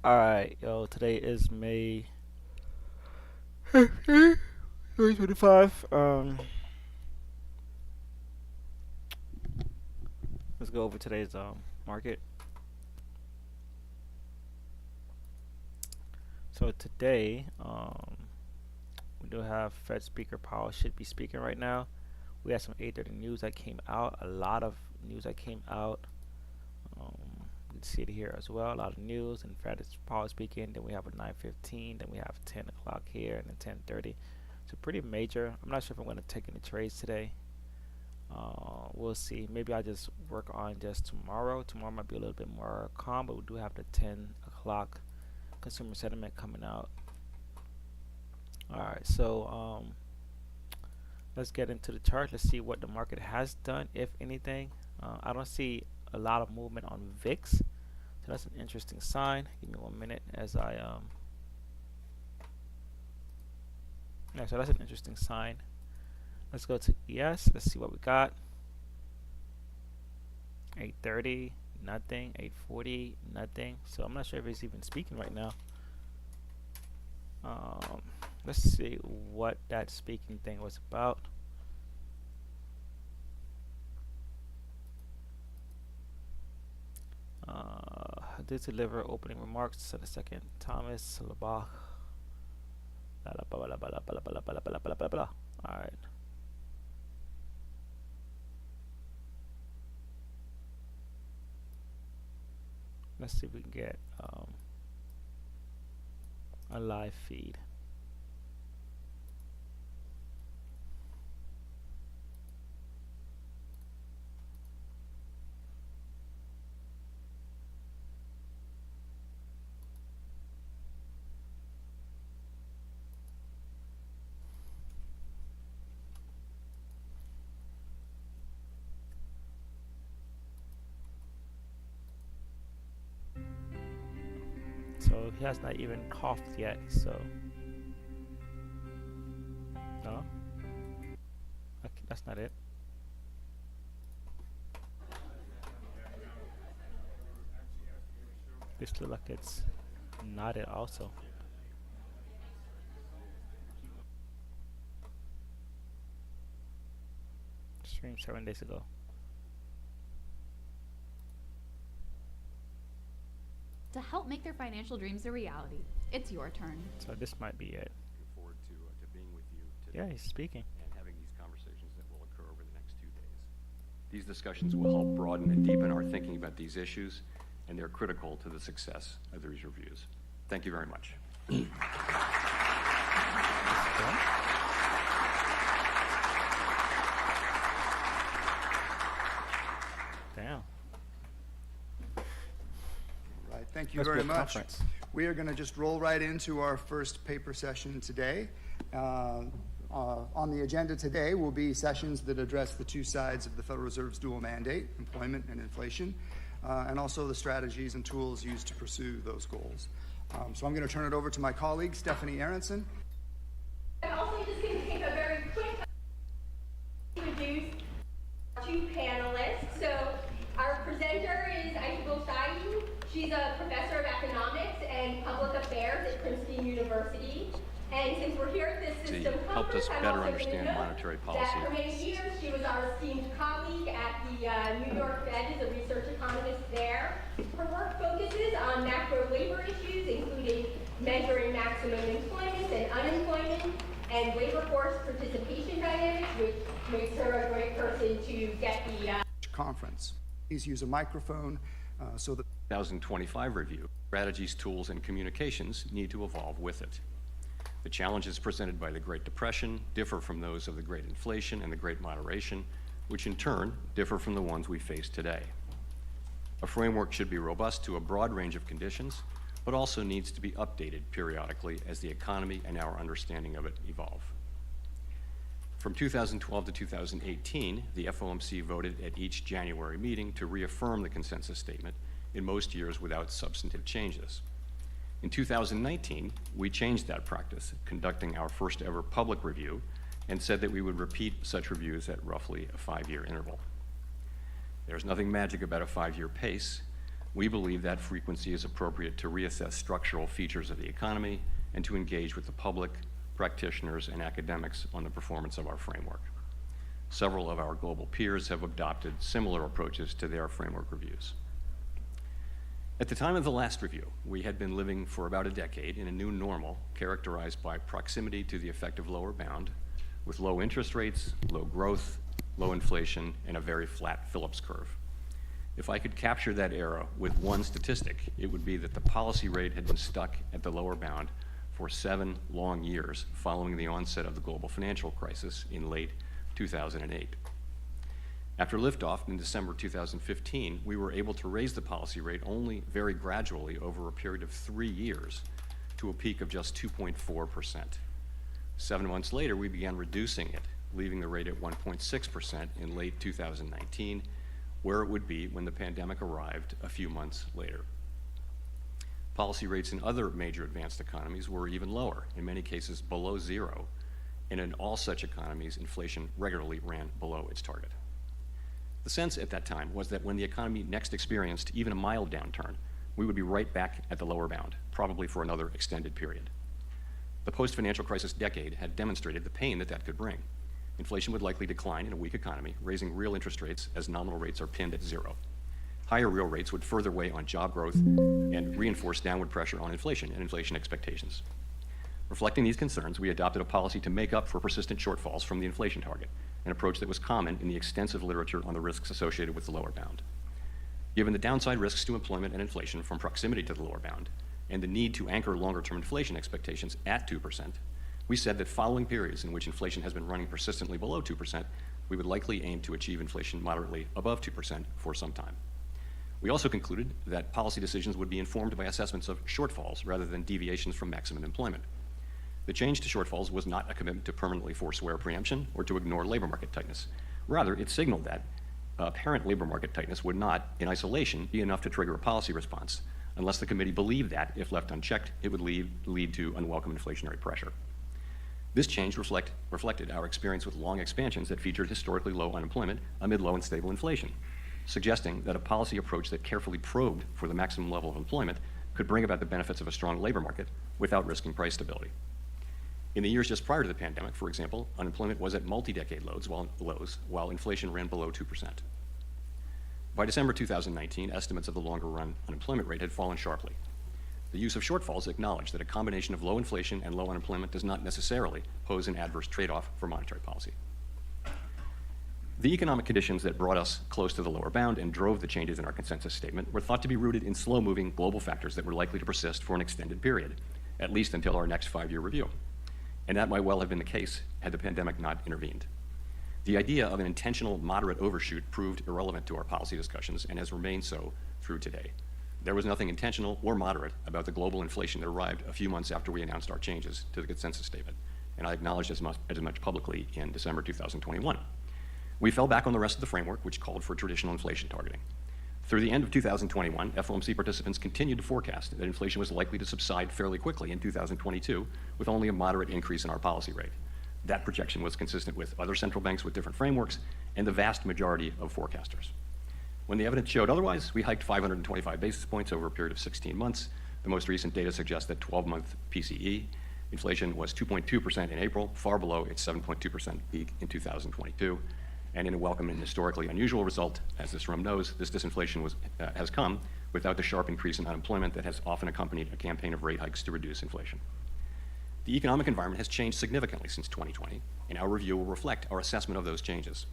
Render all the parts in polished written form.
Alright, yo, today is May 2025. Let's go over today's market. So today, we do have Fed Speaker Powell should be speaking right now. We had some 8:30 news that came out. A lot of news that came out. You can see it here as well. A lot of news and Fed Powell speaking. Then we have a 9:15. Then we have 10 o'clock here and then 10:30. So pretty major. I'm not sure if I'm going to take any trades today. We'll see. Maybe I just work on just tomorrow. Tomorrow might be a little bit more calm, but we do have the 10 o'clock consumer sentiment coming out. Alright, so let's get into the chart. Let's see what the market has done, if anything. I don't see a lot of movement on VIX, so that's an interesting sign. Give me 1 minute as I yeah, so that's an interesting sign. Let's go to ES. Let's see what we got. 8:30, nothing. 8:40, nothing. So I'm not sure if it's even speaking right now. Let's see what that speaking thing was about. Did deliver opening remarks in a second. Thomas Labach. All right. Let's see if we can get a live feed. So he has not even coughed yet, so no, okay, that's not it. This looks like it's not it also. Stream 7 days ago. To help make their financial dreams a reality. It's your turn. So this might be it. Looking forward to being with you today. Yeah, he's speaking. And having these conversations that will occur over the next 2 days. These discussions will help broaden and deepen our thinking about these issues, and they're critical to the success of these reviews. Thank you very much. Damn. Right, thank you Must be very a much. conference. We are going to just roll right into our first paper session today. On the agenda today will be sessions that address the two sides of the Federal Reserve's dual mandate, employment and inflation, and also the strategies and tools used to pursue those goals. So I'm going to turn it over to my colleague, Stephanie Aronson. I'm also just going to take a very quick to introduce two panelists. So our presenter is Aishul Shahi. She's a professor of economics and public affairs at Princeton University. And since we're here at this She system helped us conference, I'm better also understand gonna note monetary that policy. for many years she was our esteemed colleague at the New York Fed as a research economist there. Her work focuses on macro labor issues, including measuring maximum employment and unemployment, and labor force participation dynamics, which makes her a great person to get the Conference. Please use a microphone so that 2025 review, strategies, tools, and communications need to evolve with it. The challenges presented by the Great Depression differ from those of the Great Inflation and the Great Moderation, which in turn differ from the ones we face today. A framework should be robust to a broad range of conditions, but also needs to be updated periodically as the economy and our understanding of it evolve. From 2012 to 2018, the FOMC voted at each January meeting to reaffirm the consensus statement, in most years without substantive changes. In 2019, we changed that practice, conducting our first ever public review, and said that we would repeat such reviews at roughly a 5-year interval. There's nothing magic about a 5-year pace, We believe that frequency is appropriate to reassess structural features of the economy and to engage with the public, practitioners, and academics on the performance of our framework. Several of our global peers have adopted similar approaches to their framework reviews. At the time of the last review, we had been living for about a decade in a new normal characterized by proximity to the effective lower bound, with low interest rates, low growth, low inflation, and a very flat Phillips curve. If I could capture that era with one statistic, it would be that the policy rate had been stuck at the lower bound for 7 long years following the onset of the global financial crisis in late 2008. After liftoff in December 2015, we were able to raise the policy rate only very gradually over a period of 3 years to a peak of just 2.4%. 7 months later, we began reducing it, leaving the rate at 1.6% in late 2019, where it would be when the pandemic arrived a few months later. Policy rates in other major advanced economies were even lower, in many cases below zero, and in all such economies, inflation regularly ran below its target. The sense at that time was that when the economy next experienced even a mild downturn, we would be right back at the lower bound, probably for another extended period. The post-financial crisis decade had demonstrated the pain that that could bring. Inflation would likely decline in a weak economy, raising real interest rates as nominal rates are pinned at zero. Higher real rates would further weigh on job growth and reinforce downward pressure on inflation and inflation expectations. Reflecting these concerns, we adopted a policy to make up for persistent shortfalls from the inflation target, an approach that was common in the extensive literature on the risks associated with the lower bound. Given the downside risks to employment and inflation from proximity to the lower bound, and the need to anchor longer-term inflation expectations at 2%, we said that following periods in which inflation has been running persistently below 2%, we would likely aim to achieve inflation moderately above 2% for some time. We also concluded that policy decisions would be informed by assessments of shortfalls rather than deviations from maximum employment. The change to shortfalls was not a commitment to permanently forswear preemption or to ignore labor market tightness. Rather, it signaled that apparent labor market tightness would not, in isolation, be enough to trigger a policy response, unless the committee believed that, if left unchecked, it would lead to unwelcome inflationary pressure. This change reflected our experience with long expansions that featured historically low unemployment amid low and stable inflation, suggesting that a policy approach that carefully probed for the maximum level of employment could bring about the benefits of a strong labor market without risking price stability. In the years just prior to the pandemic, for example, unemployment was at multi-decade lows while inflation ran below 2%. By December 2019, estimates of the longer-run unemployment rate had fallen sharply. The use of shortfalls acknowledged that a combination of low inflation and low unemployment does not necessarily pose an adverse trade-off for monetary policy. The economic conditions that brought us close to the lower bound and drove the changes in our consensus statement were thought to be rooted in slow-moving global factors that were likely to persist for an extended period, at least until our next 5-year review. And that might well have been the case had the pandemic not intervened. The idea of an intentional moderate overshoot proved irrelevant to our policy discussions and has remained so through today. There was nothing intentional or moderate about the global inflation that arrived a few months after we announced our changes to the consensus statement, and I acknowledged as much publicly in December 2021. We fell back on the rest of the framework, which called for traditional inflation targeting. Through the end of 2021, FOMC participants continued to forecast that inflation was likely to subside fairly quickly in 2022, with only a moderate increase in our policy rate. That projection was consistent with other central banks with different frameworks and the vast majority of forecasters. When the evidence showed otherwise, we hiked 525 basis points over a period of 16 months. The most recent data suggests that 12-month PCE inflation was 2.2% in April, far below its 7.2% peak in 2022. And in a welcome and historically unusual result, as this room knows, this disinflation has come without the sharp increase in unemployment that has often accompanied a campaign of rate hikes to reduce inflation. The economic environment has changed significantly since 2020, and our review will reflect our assessment of those changes.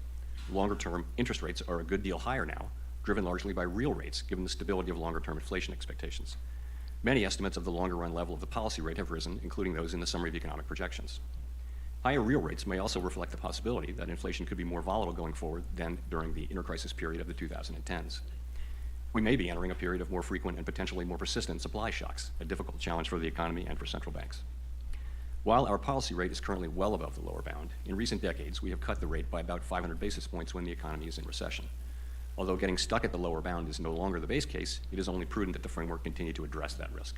Longer-term interest rates are a good deal higher now, driven largely by real rates, given the stability of longer-term inflation expectations. Many estimates of the longer-run level of the policy rate have risen, including those in the Summary of Economic Projections. Higher real rates may also reflect the possibility that inflation could be more volatile going forward than during the inter-crisis period of the 2010s. We may be entering a period of more frequent and potentially more persistent supply shocks, a difficult challenge for the economy and for central banks. While our policy rate is currently well above the lower bound, in recent decades we have cut the rate by about 500 basis points when the economy is in recession. Although getting stuck at the lower bound is no longer the base case, it is only prudent that the framework continue to address that risk.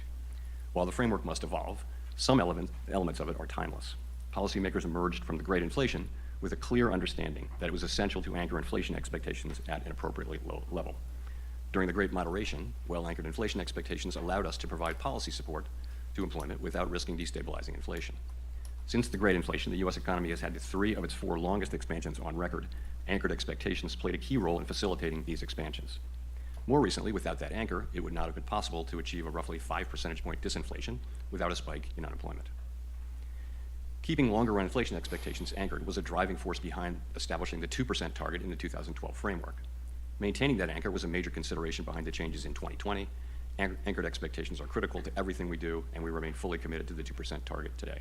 While the framework must evolve, some elements of it are timeless. Policymakers emerged from the great inflation with a clear understanding that it was essential to anchor inflation expectations at an appropriately low level. During the Great Moderation, well-anchored inflation expectations allowed us to provide policy support to employment without risking destabilizing inflation. Since the Great Inflation, the U.S. economy has had 3 of its 4 longest expansions on record. Anchored expectations played a key role in facilitating these expansions. More recently, without that anchor, it would not have been possible to achieve a roughly 5 percentage point disinflation without a spike in unemployment. Keeping longer-run inflation expectations anchored was a driving force behind establishing the 2% target in the 2012 framework. Maintaining that anchor was a major consideration behind the changes in 2020. Anchored expectations are critical to everything we do, and we remain fully committed to the 2% target today.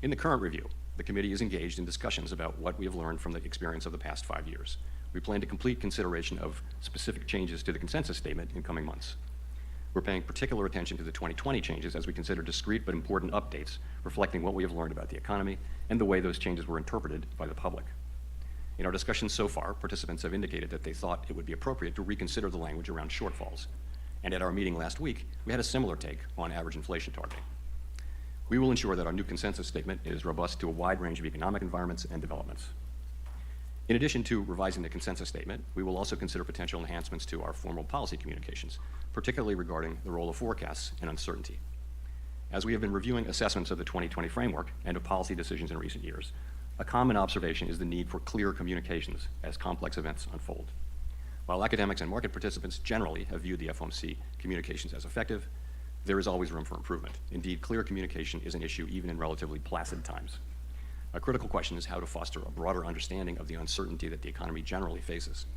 In the current review, the committee is engaged in discussions about what we have learned from the experience of the past 5 years. We plan to complete consideration of specific changes to the consensus statement in coming months. We're paying particular attention to the 2020 changes as we consider discrete but important updates reflecting what we have learned about the economy and the way those changes were interpreted by the public. In our discussions so far, participants have indicated that they thought it would be appropriate to reconsider the language around shortfalls. And at our meeting last week, we had a similar take on average inflation targeting. We will ensure that our new consensus statement is robust to a wide range of economic environments and developments. In addition to revising the consensus statement, we will also consider potential enhancements to our formal policy communications, particularly regarding the role of forecasts and uncertainty. As we have been reviewing assessments of the 2020 framework and of policy decisions in recent years, a common observation is the need for clear communications as complex events unfold. While academics and market participants generally have viewed the FOMC communications as effective, there is always room for improvement. Indeed, clear communication is an issue even in relatively placid times. A critical question is how to foster a broader understanding of the uncertainty that the economy generally faces.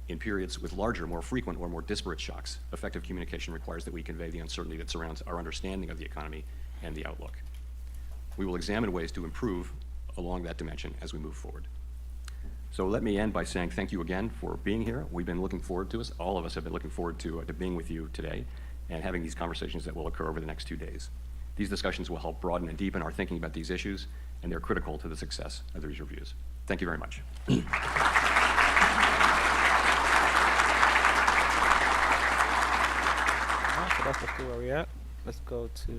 In periods with larger, more frequent, or more disparate shocks, effective communication requires that we convey the uncertainty that surrounds our understanding of the economy and the outlook. We will examine ways to improve along that dimension as we move forward. So let me end by saying thank you again for being here. We've been looking forward to this. All of us have been looking forward to being with you today and having these conversations that will occur over the next 2 days. These discussions will help broaden and deepen our thinking about these issues, and they're critical to the success of these reviews. Thank you very much. So that's where we're at. Let's go to.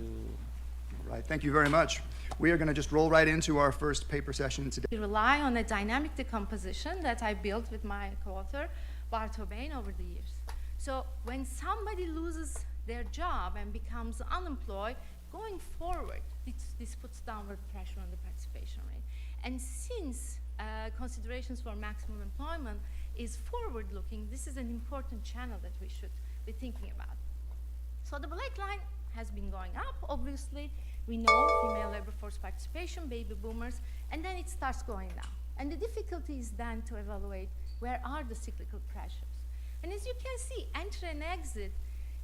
Right, thank you very much. We are going to just roll right into our first paper session today. We rely on a dynamic decomposition that I built with my co-author, Bart Hobain, over the years. So when somebody loses their job and becomes unemployed, going forward, this puts downward pressure on the participation rate. And since considerations for maximum employment is forward-looking, this is an important channel that we should be thinking about. So the black line has been going up, obviously. We know female labor force participation, baby boomers, and then it starts going down. And the difficulty is then to evaluate where are the cyclical pressures. And as you can see, enter and exit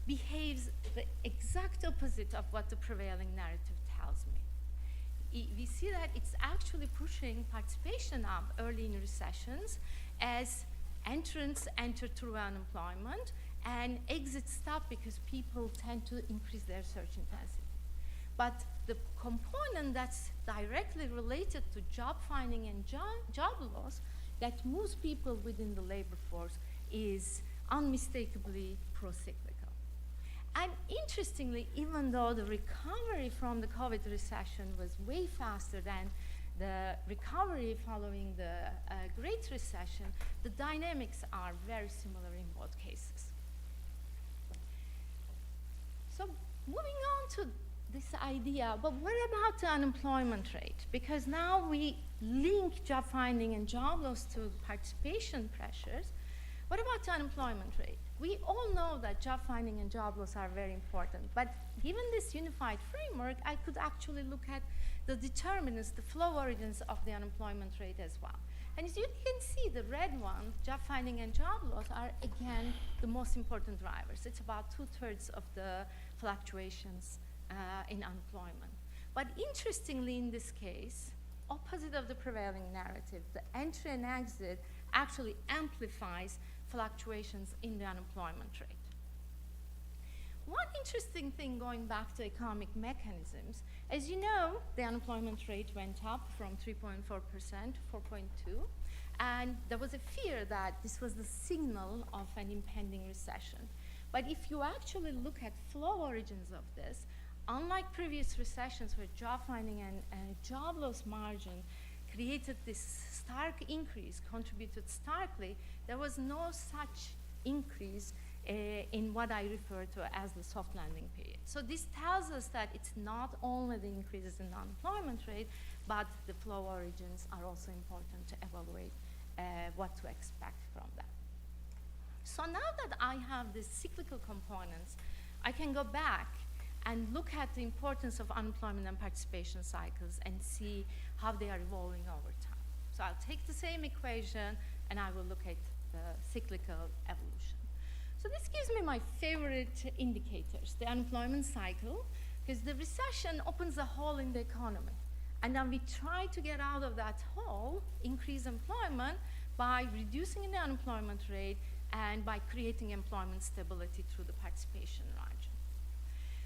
behaves the exact opposite of what the prevailing narrative tells me. We see that it's actually pushing participation up early in recessions as entrants enter through unemployment and exits stop because people tend to increase their search intensity. But the component that's directly related to job finding and job loss that moves people within the labor force is unmistakably pro-cyclical. And interestingly, even though the recovery from the COVID recession was way faster than the recovery following the Great Recession, the dynamics are very similar in both cases. So moving on to this idea, but what about the unemployment rate? Because now we link job finding and job loss to participation pressures. What about the unemployment rate? We all know that job finding and job loss are very important, but given this unified framework, I could actually look at the determinants, the flow origins of the unemployment rate as well. And as you can see, the red one, job finding and job loss, are again the most important drivers. It's about 2/3 of the fluctuations in unemployment. But interestingly, in this case, opposite of the prevailing narrative, the entry and exit actually amplifies fluctuations in the unemployment rate. One interesting thing going back to economic mechanisms, as you know, the unemployment rate went up from 3.4% to 4.2%, and there was a fear that this was the signal of an impending recession. But if you actually look at flow origins of this, unlike previous recessions where job finding and job loss margin created this stark increase, contributed starkly, there was no such increase in what I refer to as the soft landing period. So this tells us that it's not only the increases in the unemployment rate, but the flow origins are also important to evaluate what to expect from that. So now that I have these cyclical components, I can go back and look at the importance of unemployment and participation cycles and see how they are evolving over time. So I'll take the same equation and I will look at the cyclical evolution. So this gives me my favorite indicators, the unemployment cycle, because the recession opens a hole in the economy. And then we try to get out of that hole, increase employment by reducing the unemployment rate and by creating employment stability through the participation margin.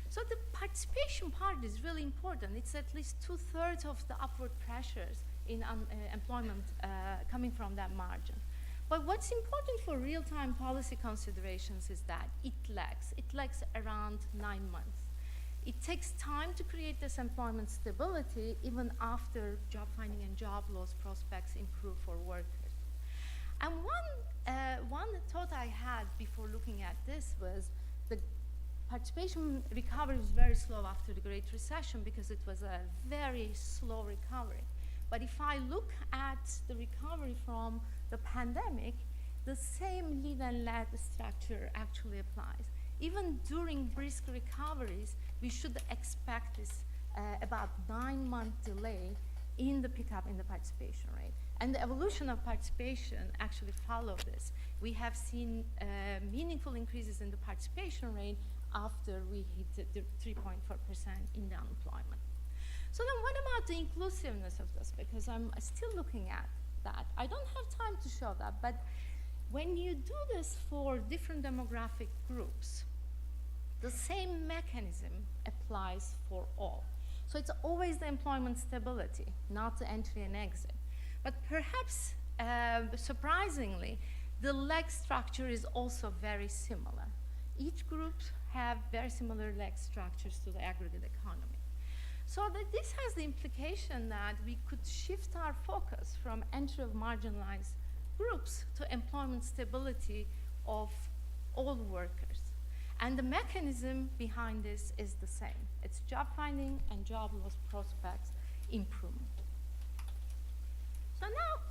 So the participation part is really important. It's at least 2/3 of the upward pressures in employment coming from that margin. But what's important for real-time policy considerations is that it lags. It lags around 9 months. It takes time to create this employment stability even after job finding and job loss prospects improve for workers. And one thought I had before looking at this was the participation recovery was very slow after the Great Recession because it was a very slow recovery. But if I look at the recovery from the pandemic, the same lead and lag structure actually applies. Even during brisk recoveries, we should expect this about 9-month delay in the pickup in the participation rate. And the evolution of participation actually followed this. We have seen meaningful increases in the participation rate after we hit the 3.4% in the unemployment. So then what about the inclusiveness of this? Because I'm still looking at that. I don't have time to show that, but when you do this for different demographic groups, the same mechanism applies for all. So it's always the employment stability, not the entry and exit. But perhaps, surprisingly, the leg structure is also very similar. Each group have very similar leg structures to the aggregate economy. So that this has the implication that we could shift our focus from entry of marginalized groups to employment stability of all workers. And the mechanism behind this is the same. It's job finding and job loss prospects improvement. So now,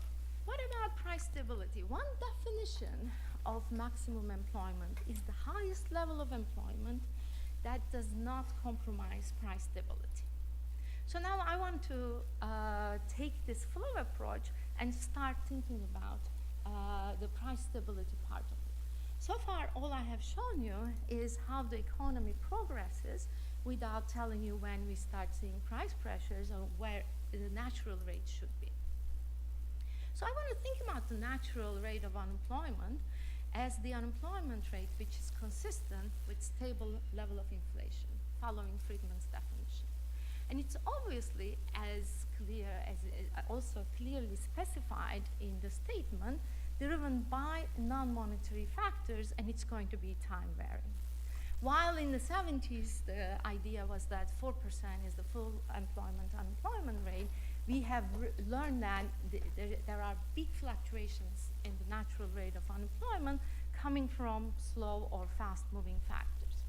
what about price stability? One definition of maximum employment is the highest level of employment that does not compromise price stability. So now I want to take this flow approach and start thinking about the price stability part of it. So far, all I have shown you is how the economy progresses without telling you when we start seeing price pressures or where the natural rate should be. So I want to think about the natural rate of unemployment as the unemployment rate which is consistent with stable level of inflation, following Friedman's definition. And it's obviously as clear as also clearly specified in the statement, driven by non-monetary factors, and it's going to be time varying. While in the 70s, the idea was that 4% is the full unemployment rate, we have learned that there are big fluctuations in the natural rate of unemployment coming from slow or fast-moving factors.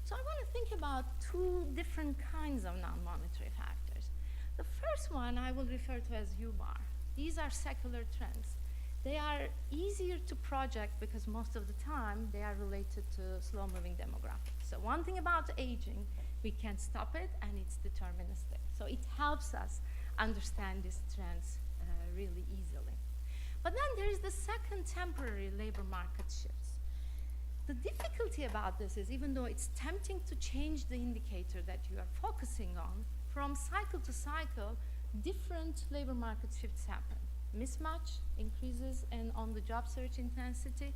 So I want to think about two different kinds of non-monetary factors. The first one I will refer to as U-bar. These are secular trends. They are easier to project because most of the time they are related to slow-moving demographics. So one thing about aging, we can stop it and it's deterministic. So it helps us understand these trends really easily. But then there is the second temporary labor market shifts. The difficulty about this is even though it's tempting to change the indicator that you are focusing on, from cycle to cycle, different labor market shifts happen. Mismatch increases on the job search intensity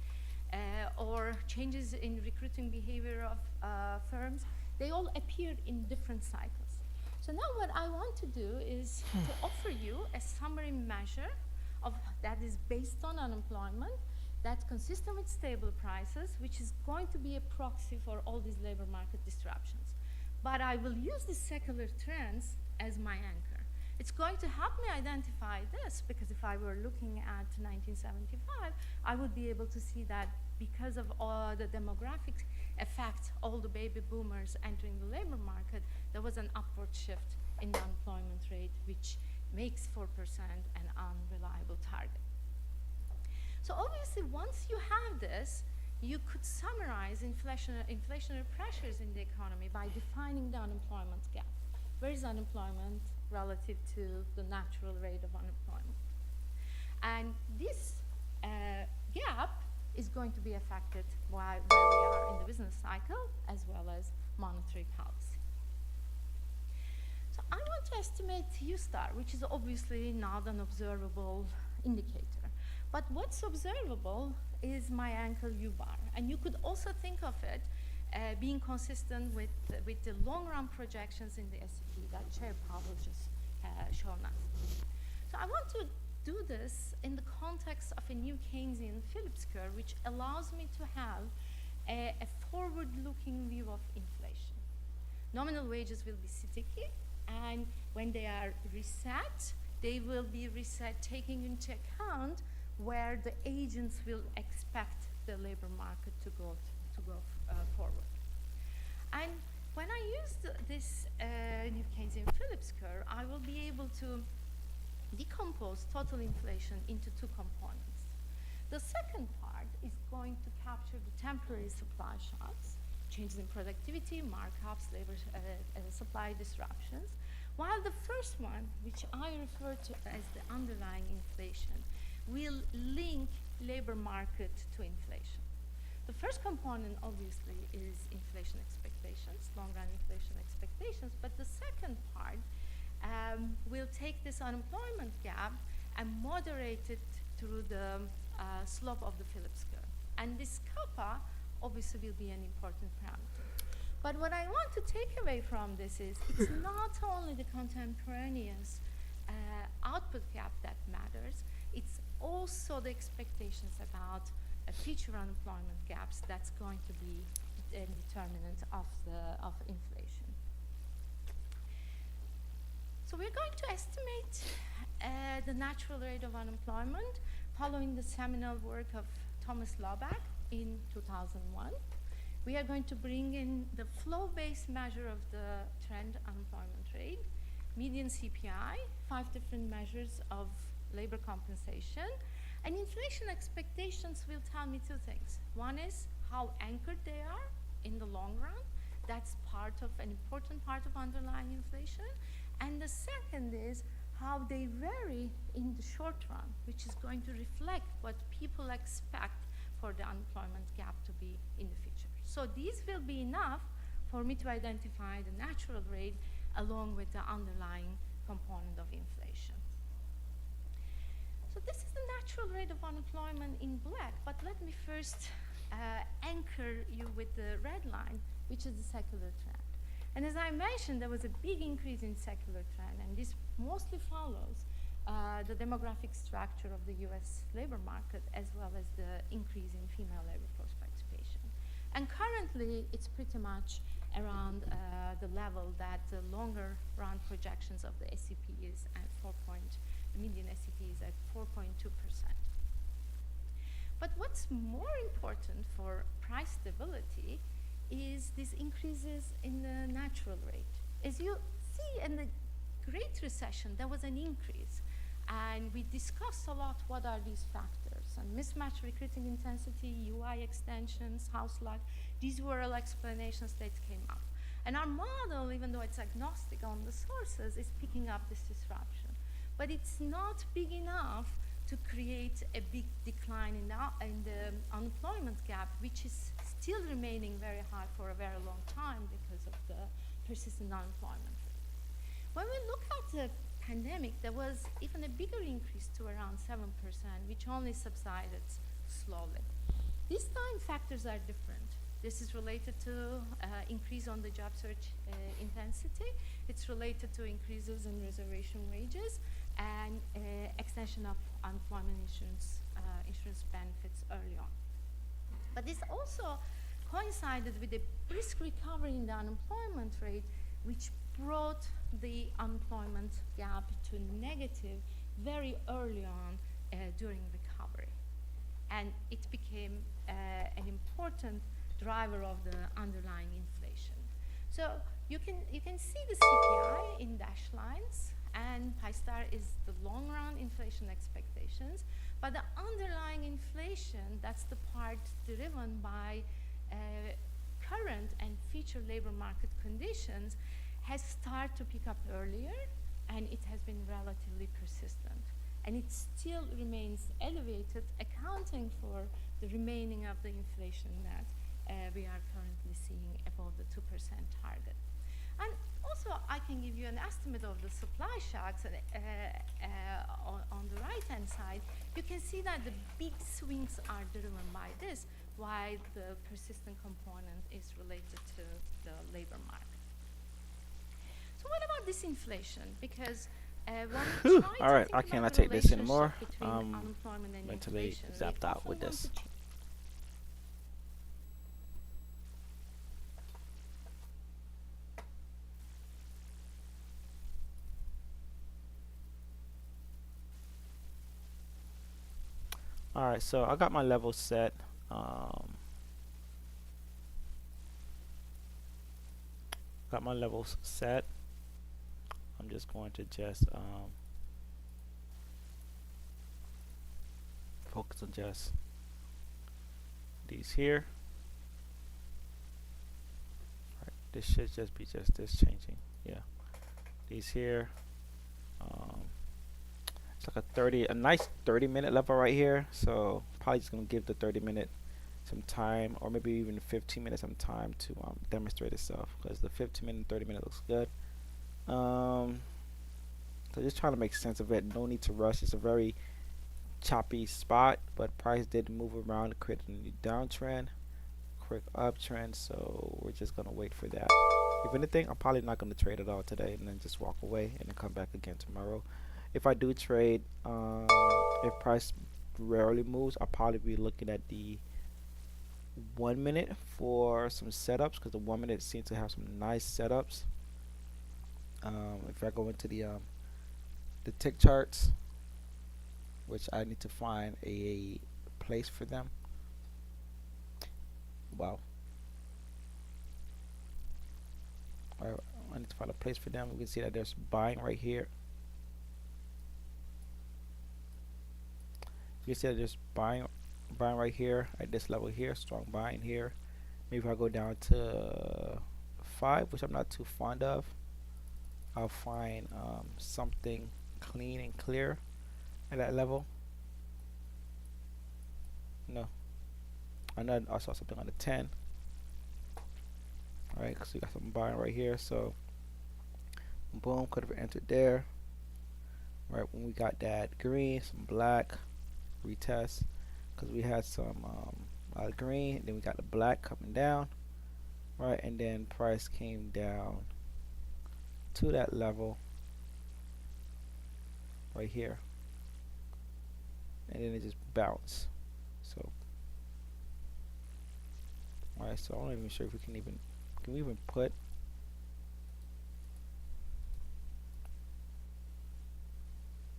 or changes in recruiting behavior of firms, they all appear in different cycles. So now what I want to do is to offer you a summary measure of that is based on unemployment, that's consistent with stable prices, which is going to be a proxy for all these labor market disruptions. But I will use the secular trends as my anchor. It's going to help me identify this, because if I were looking at 1975, I would be able to see that because of all the demographic effect, all the baby boomers entering the labor market, there was an upward shift in the unemployment rate, which makes 4% an unreliable target. So obviously, once you have this, you could summarize inflationary pressures in the economy by defining the unemployment gap. Where is unemployment relative to the natural rate of unemployment? And this gap is going to be affected by where we are in the business cycle, as well as monetary policy. So I want to estimate U-star, which is obviously not an observable indicator. But what's observable is my anchor U-bar. And you could also think of it being consistent with the long-run projections in the S&P that Chair Powell just shown us. So I want to do this in the context of a new Keynesian Phillips curve, which allows me to have a forward-looking view of inflation. Nominal wages will be sticky, and when they are reset, they will be reset taking into account where the agents will expect the labor market to go forward. And when I use this new Keynesian Phillips curve, I will be able to decompose total inflation into two components. The second part is going to capture the temporary supply shocks, changes in productivity, markups, labor supply disruptions, while the first one, which I refer to as the underlying inflation, will link labor market to inflation. The first component, obviously, is inflation expectations, long-run inflation expectations, but the second part will take this unemployment gap and moderate it through the slope of the Phillips curve. And this kappa, obviously, will be an important parameter. But what I want to take away from this is it's not only the contemporaneous output gap that matters, it's also the expectations about future unemployment gaps that's going to be a determinant of inflation. So we're going to estimate the natural rate of unemployment following the seminal work of Thomas Laubach in 2001. We are going to bring in the flow-based measure of the trend unemployment rate, median CPI, 5 different measures of labor compensation, and inflation expectations will tell me two things. One is how anchored they are in the long run. That's part of an important part of underlying inflation. And the second is how they vary in the short run, which is going to reflect what people expect for the unemployment gap to be in the future. So these will be enough for me to identify the natural rate along with the underlying component of inflation. So this is the natural rate of unemployment in black, but let me first anchor you with the red line, which is the secular trend. And as I mentioned, there was a big increase in secular trend, and this mostly follows the demographic structure of the US labor market, as well as the increase in female labor force participation. And currently, it's pretty much around the level that the longer run projections of the SCP is at the median SCP is at 4.2%. But what's more important for price stability is these increases in the natural rate. As you see in the Great Recession, there was an increase, and we discussed a lot what are these factors, and mismatch recruiting intensity, UI extensions, house life, these were all explanations that came up. And our model, even though it's agnostic on the sources, is picking up this disruption. But it's not big enough to create a big decline in the unemployment gap, which is still remaining very high for a very long time because of the persistent unemployment rate. When we look at the pandemic, there was even a bigger increase to around 7%, which only subsided slowly. This time factors are different. This is related to increase on the job search intensity. It's related to increases in reservation wages and extension of unemployment insurance benefits early on. But this also coincided with a brisk recovery in the unemployment rate, which brought the unemployment gap to negative very early on during recovery. And it became an important driver of the underlying inflation. So you can see the CPI in dashed lines, and pi star is the long run inflation expectations, but the underlying inflation, that's the part driven by current and future labor market conditions, has started to pick up earlier, and it has been relatively persistent. And it still remains elevated, accounting for the remaining of the inflation that we are currently seeing above the 2% target. And also, I can give you an estimate of the supply shocks on the right-hand side. You can see that the big swings are driven by this, while the persistent component is related to the labor market. So what about disinflation? Because when we try All right, to I think cannot about the take this anymore. relationship between unemployment and Mentally inflation, we zapped out often with want this. to check. All right, so I got my level set. Got my levels set. I'm just going to focus on just these here. All right, this should just be just this changing. Yeah, these here. It's like a nice 30-minute level right here. So probably just gonna give the 30-minute some time, or maybe even 15 minutes some time to demonstrate itself, because the 15-minute and 30-minute looks good. So just trying to make sense of it. No need to rush. It's a very choppy spot, but price did move around to create a new downtrend, quick uptrend. So we're just gonna wait for that. If anything, I'm probably not gonna trade at all today, and then just walk away and then come back again tomorrow. If I do trade, if price rarely moves, I'll probably be looking at the 1 minute for some setups, because the 1 minute seems to have some nice setups. If I go into the tick charts, which I need to find a place for them. Wow. I need to find a place for them. We can see that there's buying right here. You can see that there's buying right here at this level here, strong buying here. Maybe if I go down to 5, which I'm not too fond of, I'll find something clean and clear at that level. No, I know I saw something on the 10. All right, so we got some buying right here. So boom, could have entered there. Right when we got that green, some black. Retest, because we had some green, then we got the black coming down, right, and then price came down to that level right here, and then it just bounced. So alright, so I'm not even sure if we can we even put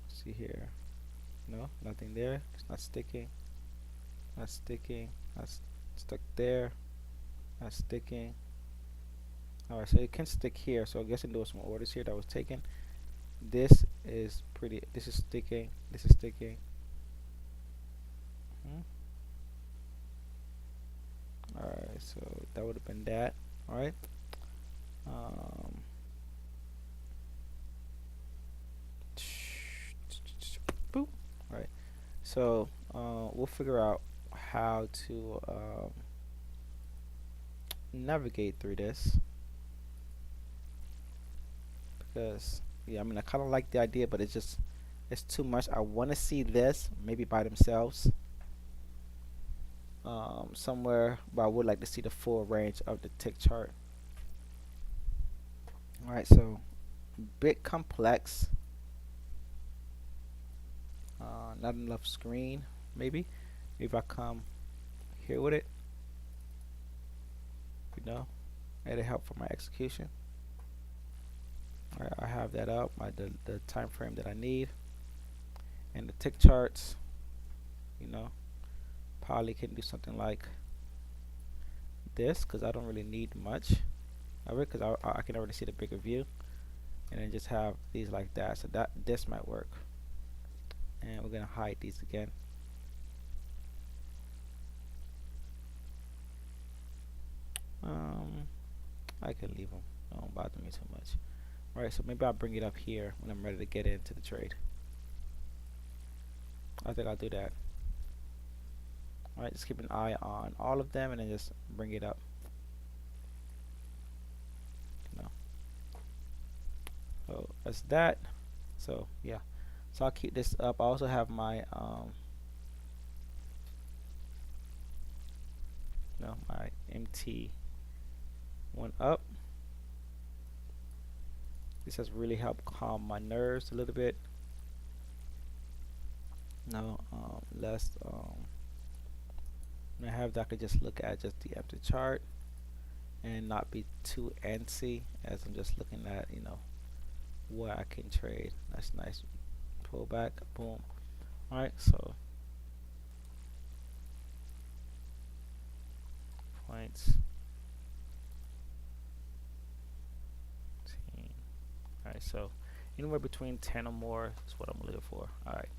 see here. No, nothing there. It's not sticking. Not sticking. That's stuck there. Not sticking. Alright, so it can stick here. So I guess there was some orders here that was taken. This is pretty. This is sticking. This is sticking. Alright, so that would have been that. Alright. Boop. Right, so we'll figure out how to navigate through this, because yeah, I mean, I kind of like the idea, but it's too much. I want to see this maybe by themselves somewhere, but I would like to see the full range of the tick chart. All right, so bit complex. Not enough screen, maybe if I come here with it, it'll help for my execution. Alright, I have that up, the time frame that I need. And the tick charts, you know, probably can do something like this, because I don't really need much of it, because I can already see the bigger view. And then just have these like that, so that this might work. And we're gonna hide these again. I can leave them, don't bother me too much. Alright, so maybe I'll bring it up here when I'm ready to get into the trade. I think I'll do that. Alright, just keep an eye on all of them and then just bring it up. So that's that. So yeah, so I'll keep this up. I also have my my MT one up. This has really helped calm my nerves a little bit. Now let's when I have that, I could just look at just the empty chart and not be too antsy as I'm just looking at, you know, what I can trade. That's nice. Pull back, boom. Alright, so points. Alright, so anywhere between 10 or more is what I'm looking for. Alright.